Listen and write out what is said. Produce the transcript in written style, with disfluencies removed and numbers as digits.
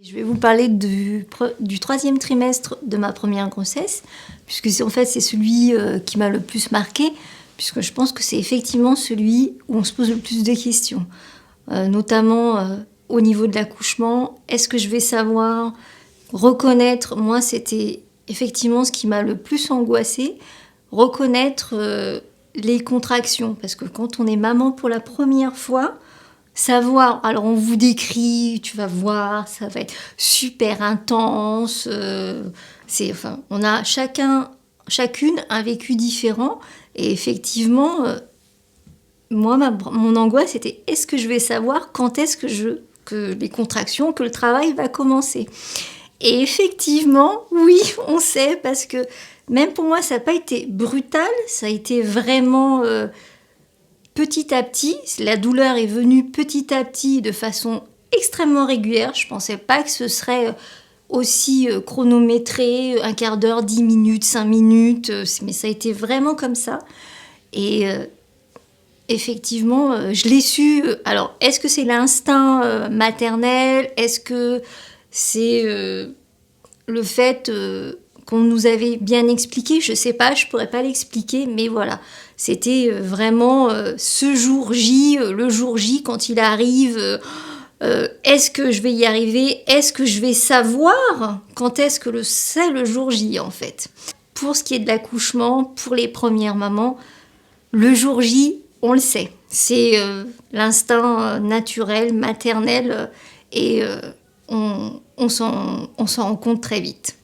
Je vais vous parler du troisième trimestre de ma première grossesse, puisque en fait c'est celui qui m'a le plus marqué, puisque je pense que c'est effectivement celui où on se pose le plus de questions, notamment au niveau de l'accouchement. Est-ce que je vais savoir reconnaître, moi c'était effectivement ce qui m'a le plus angoissée, reconnaître les contractions, parce que quand on est maman pour la première fois, savoir, alors on vous décrit, tu vas voir, ça va être super intense. On a chacune un vécu différent. Et effectivement, moi, mon angoisse était est-ce que je vais savoir quand est-ce que les contractions, que le travail va commencer. Et effectivement, oui, on sait, parce que même pour moi, ça n'a pas été brutal, ça a été vraiment petit à petit. La douleur est venue petit à petit de façon extrêmement régulière. Je ne pensais pas que ce serait aussi chronométré, un quart d'heure, 10 minutes, 5 minutes, mais ça a été vraiment comme ça. Et effectivement, je l'ai su. Alors, est-ce que c'est l'instinct maternel? Est-ce que c'est le fait qu'on nous avait bien expliqué? Je ne sais pas, je ne pourrais pas l'expliquer, mais voilà. C'était vraiment ce jour J, le jour J, quand il arrive, est-ce que je vais y arriver? Est-ce que je vais savoir quand est-ce que c'est le jour J, en fait? Pour ce qui est de l'accouchement, pour les premières mamans, le jour J, on le sait. C'est l'instinct naturel, maternel, et on s'en rend compte très vite.